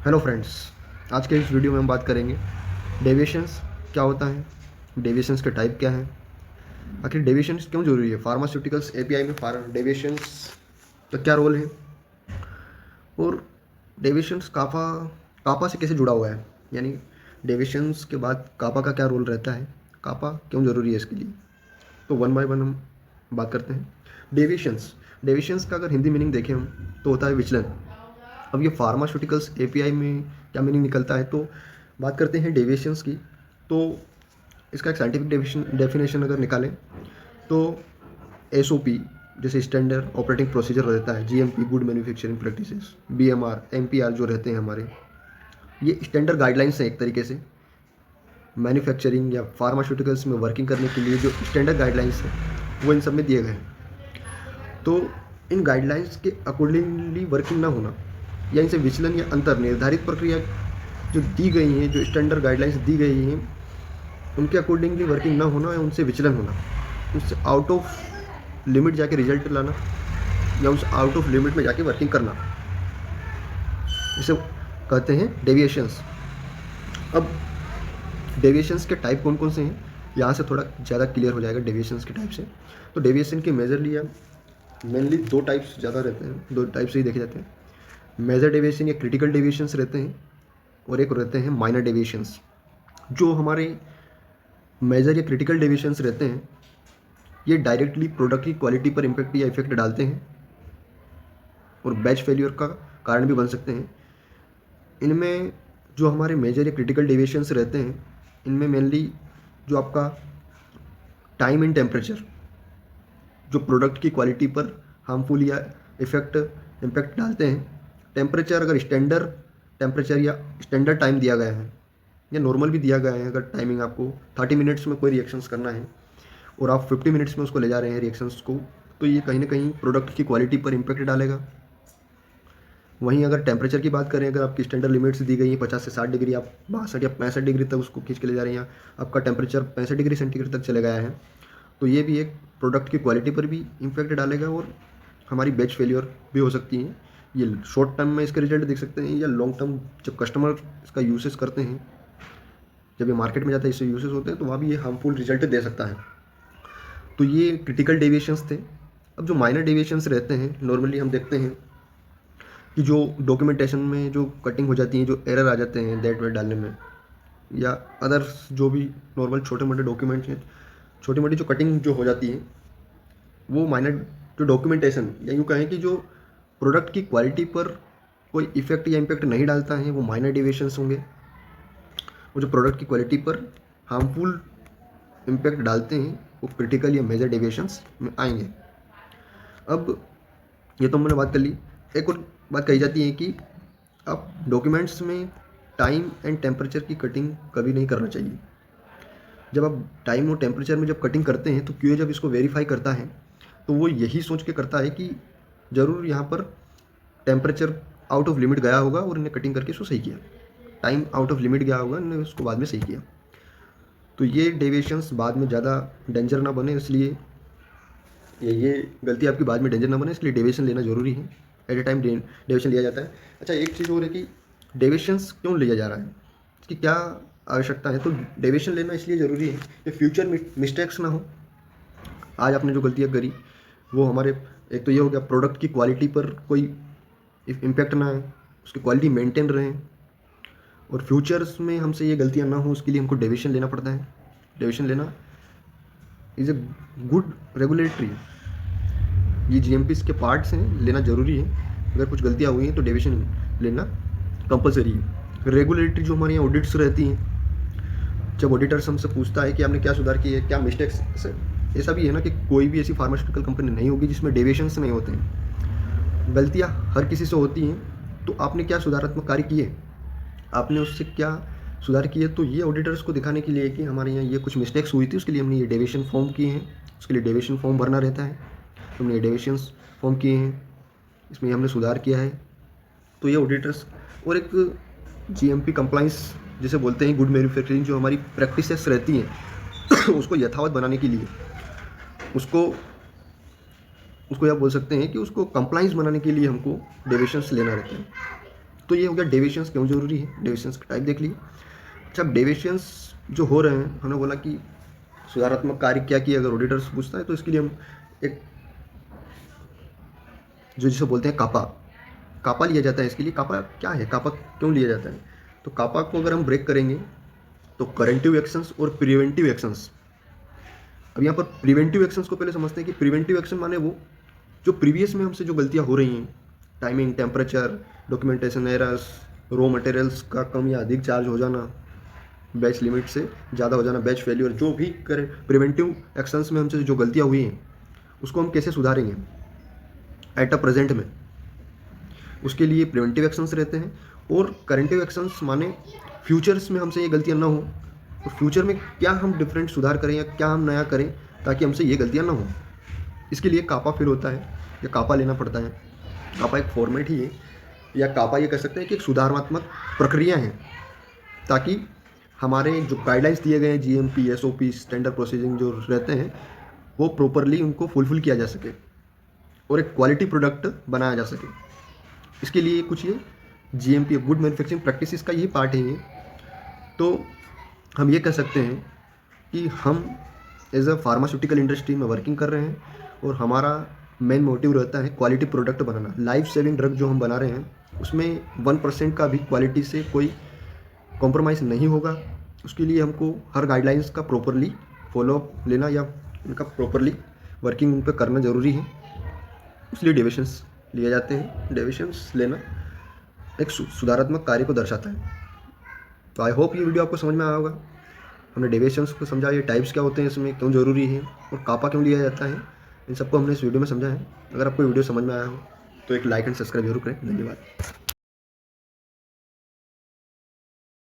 Hello friends, आज के इस वीडियो में हम बात करेंगे डेविएशंस क्या होता है, डेविएशंस के टाइप क्या हैं, आखिर डेविएशंस क्यों जरूरी है, फार्मास्यूटिकल्स एपीआई में डेविएशंस का क्या रोल है और डेविएशंस कापा से कैसे जुड़ा हुआ है, यानी डेविएशंस के बाद कापा का क्या रोल रहता है, कापा क्यों ज़रूरी है इसके लिए। तो वन बाय वन हम बात करते हैं। डेविएशंस डेविएशंस का अगर हिंदी मीनिंग देखें हम तो होता है विचलन। अब ये फार्मास्यूटिकल्स एपीआई में क्या मीनिंग निकलता है, तो बात करते हैं डेविएशंस की। तो इसका एक साइंटिफिक डेफिनेशन अगर निकालें तो एसओपी जैसे स्टैंडर्ड ऑपरेटिंग प्रोसीजर रहता है, GMP good manufacturing practices, BMR MPR जो रहते हैं हमारे, ये स्टैंडर्ड गाइडलाइंस हैं एक तरीके से। मैन्युफैक्चरिंग या फार्मास्यूटिकल्स में वर्किंग करने के लिए जो स्टैंडर्ड गाइडलाइंस हैं वो इन सब में दिए गए हैं। तो इन गाइडलाइंस के अकॉर्डिंगली वर्किंग ना होना या इनसे विचलन या अंतर निर्धारित प्रक्रिया जो दी गई हैं, जो स्टैंडर्ड गाइडलाइंस दी गई हैं, उनके अकॉर्डिंगली वर्किंग ना होना या उनसे विचलन होना, उससे आउट ऑफ लिमिट जाके रिजल्ट लाना या उस आउट ऑफ लिमिट में जाके वर्किंग करना, इसे कहते हैं डेविएशंस। अब डेविएशंस के टाइप कौन कौन से हैं, यहाँ से थोड़ा ज़्यादा क्लियर हो जाएगा डेविएशंस के टाइप से। तो डेविएशन के मेजरली या मेनली दो टाइप्स ज़्यादा रहते हैं, दो टाइप से ही देखे जाते हैं। मेजर डेविएशन या क्रिटिकल डेविएशंस रहते हैं और एक रहते हैं माइनर डेविएशंस। जो हमारे मेजर या क्रिटिकल डेविएशंस रहते हैं ये डायरेक्टली प्रोडक्ट की क्वालिटी पर इम्पैक्ट या इफेक्ट डालते हैं और बैच फेल्यूर का कारण भी बन सकते हैं। इनमें जो हमारे मेजर या क्रिटिकल डेविएशंस रहते हैं इनमें मेनली जो आपका टाइम एंड टेम्परेचर जो प्रोडक्ट की क्वालिटी पर हार्मफुल या इम्पैक्ट डालते हैं। टेम्परेचर अगर स्टैंडर्ड टेम्परेचर या स्टैंडर्ड टाइम दिया गया है या नॉर्मल भी दिया गया है, अगर टाइमिंग आपको 30 मिनट्स में कोई रिएक्शंस करना है और आप 50 मिनट्स में उसको ले जा रहे हैं रिएक्शंस को, तो ये कहीं ना कहीं प्रोडक्ट की क्वालिटी पर इम्पैक्ट डालेगा। वहीं अगर टेम्परेचर की बात करें, अगर आपकी स्टैंडर्ड लिमिट्स दी गई हैं 50 से 60 डिग्री, आप 62 या 65 डिग्री तक उसको खींच के ले जा रहे हैं, आपका टेम्परेचर 65 डिग्री सेंटीग्रेड तक चले गया है, तो ये भी एक प्रोडक्ट की क्वालिटी पर भी इम्पैक्ट डालेगा और हमारी बैच फेलियर भी हो सकती है। ये शॉर्ट टर्म में इसके रिजल्ट देख सकते हैं या लॉन्ग टर्म जब कस्टमर इसका यूसेस करते हैं, जब ये मार्केट में जाता है इससे यूसेस होते हैं, तो वहाँ भी ये हार्मफुल रिजल्ट दे सकता है। तो ये क्रिटिकल डेविएशंस थे। अब जो माइनर डेविएशंस रहते हैं नॉर्मली हम देखते हैं कि जो डॉक्यूमेंटेशन में जो कटिंग हो जाती है, जो एरर आ जाते हैं डेट वेट डालने में या अदर्स जो भी नॉर्मल छोटे मोटे डॉक्यूमेंट्स हैं, छोटी मोटी जो कटिंग जो हो जाती है, वो माइनर जो डॉक्यूमेंटेशन या यूँ कहें कि जो प्रोडक्ट की क्वालिटी पर कोई इफेक्ट या इम्पैक्ट नहीं डालता है, वो माइनर डेविएशंस होंगे। वो जो प्रोडक्ट की क्वालिटी पर हार्मफुल इम्पैक्ट डालते हैं वो क्रिटिकल या मेजर डेविएशंस में आएंगे। अब ये तो मैंने बात कर ली। एक और बात कही जाती है कि आप डॉक्यूमेंट्स में टाइम एंड टेम्परेचर की कटिंग कभी नहीं करना चाहिए। जब आप टाइम और टेम्परेचर में जब कटिंग करते हैं तो क्यूए जब इसको वेरीफाई करता है तो वो यही सोच के करता है कि ज़रूर यहाँ पर टेम्परेचर आउट ऑफ लिमिट गया होगा और इन्हें कटिंग करके इसको सही किया, टाइम आउट ऑफ लिमिट गया होगा, इन्हें उसको बाद में सही किया। तो ये डेविएशंस बाद में ज़्यादा डेंजर ना बने, इसलिए ये गलती आपकी बाद में डेंजर ना बने, इसलिए डेविएशन लेना ज़रूरी है। एट ए टाइम डेविएशन लिया जाता है। अच्छा, एक चीज़ और है कि डेविएशंस क्यों लिया जा रहा है, इसकी क्या आवश्यकता है। तो डेविएशन लेना इसलिए ज़रूरी है कि फ्यूचर मिस्टेक्स ना हो। आज आपने जो गलतियाँ करी वो हमारे, एक तो ये हो गया प्रोडक्ट की क्वालिटी पर कोई इम्पैक्ट ना आए, उसकी क्वालिटी मेंटेन रहे, और फ्यूचर्स में हमसे ये गलतियाँ ना हो उसके लिए हमको डेविएशन लेना पड़ता है। डेविएशन लेना इज़ ए गुड रेगुलेटरी, ये जीएमपीस के पार्ट्स हैं, लेना ज़रूरी है। अगर कुछ गलतियाँ हुई हैं तो डेविएशन लेना कंपलसरी है। रेगुलेटरी जो हमारे यहाँ ऑडिट्स रहती हैं, जब ऑडिटर्स हमसे पूछता है कि आपने क्या सुधार किए, क्या मिस्टेक्स, ऐसा भी है ना कि कोई भी ऐसी फार्मास्यूटिकल कंपनी नहीं होगी जिसमें डेविएशंस नहीं होते हैं। गलतियाँ हर किसी से होती हैं, तो आपने क्या सुधारात्मक कार्य किए, आपने उससे क्या सुधार किए, तो ये ऑडिटर्स को दिखाने के लिए कि हमारे यहाँ ये कुछ मिस्टेक्स हुई थी, उसके लिए हमने ये डेविएशन फॉर्म किए हैं। उसके लिए डेविएशन फॉर्म भरना रहता है, तो हमने ये डेविएशंस फॉर्म किए हैं, इसमें हमने सुधार किया है। तो ये ऑडिटर्स और एक जीएमपी कंप्लाइंस जिसे बोलते हैं, गुड मैन्युफैक्चरिंग जो हमारी प्रैक्टिसेस रहती हैं उसको यथावत बनाने के लिए, उसको यह बोल सकते हैं कि उसको कंप्लाइंस बनाने के लिए हमको डेविएशंस लेना रहता है। तो ये हो गया डेविएशंस क्यों जरूरी है, डेविएशंस का टाइप देख लिए। अच्छा, डेविएशंस जो हो रहे हैं, हमने बोला कि सुधारात्मक कार्य क्या किया, अगर ऑडिटर्स पूछता है तो इसके लिए हम एक जो जिसे बोलते हैं कापा लिया जाता है। इसके लिए कापा क्या है, कापा क्यों लिया जाता है, तो कापा को अगर हम ब्रेक करेंगे तो करेक्टिव एक्शंस और प्रिवेंटिव एक्शंस। अब यहाँ पर प्रिवेंटिव एक्शंस को पहले समझते हैं कि प्रिवेंटिव एक्शन माने वो जो प्रीवियस में हमसे जो गलतियाँ हो रही हैं, timing, temperature, documentation errors, raw materials का कम या अधिक चार्ज हो जाना, बैच लिमिट से ज़्यादा हो जाना, बैच फेल्यूर, जो भी करें प्रिवेंटिव एक्शंस में हमसे जो गलतियाँ हुई हैं उसको हम कैसे सुधारेंगे एट अ प्रेजेंट में, उसके लिए प्रिवेंटिव एक्शंस रहते हैं। और करेंटिव एक्शंस माने फ्यूचर्स में हमसे ये गलतियाँ ना हो, और फ्यूचर में क्या हम डिफरेंट सुधार करें या क्या हम नया करें ताकि हमसे ये गलतियाँ ना हो। इसके लिए कापा फिर होता है या कापा लेना पड़ता है। कापा एक फॉर्मेट ही है, या कापा ये कह सकते हैं कि एक सुधारात्मक प्रक्रिया है, ताकि हमारे जो गाइडलाइंस दिए गए हैं, GMP, SOP, स्टैंडर्ड प्रोसीजिंग जो रहते हैं, वो प्रॉपरली उनको फुलफिल किया जा सके और एक क्वालिटी प्रोडक्ट बनाया जा सके। इसके लिए कुछ ये GMP, गुड मैन्युफैक्चरिंग प्रैक्टिसेस का यही पार्ट है ये। तो हम ये कह सकते हैं कि हम एज अ फार्मास्यूटिकल इंडस्ट्री में वर्किंग कर रहे हैं और हमारा मेन मोटिव रहता है क्वालिटी प्रोडक्ट बनाना। लाइफ सेविंग ड्रग जो हम बना रहे हैं उसमें 1% का भी क्वालिटी से कोई कॉम्प्रोमाइज़ नहीं होगा। उसके लिए हमको हर गाइडलाइंस का प्रॉपरली फॉलोअप लेना या उनका प्रॉपरली वर्किंग उन पर करना ज़रूरी है, इसलिए डेविएशंस लिए जाते हैं। डेविएशंस लेना एक सुधारात्मक कार्य को दर्शाता है। तो आई होप ये वीडियो आपको समझ में आया होगा। हमने डेविएशंस को समझा, ये टाइप्स क्या होते हैं, इसमें क्यों ज़रूरी है और कापा क्यों लिया जाता है, इन सबको हमने इस वीडियो में समझा है। अगर आपको वीडियो समझ में आया हो तो एक लाइक एंड सब्सक्राइब जरूर करें। धन्यवाद।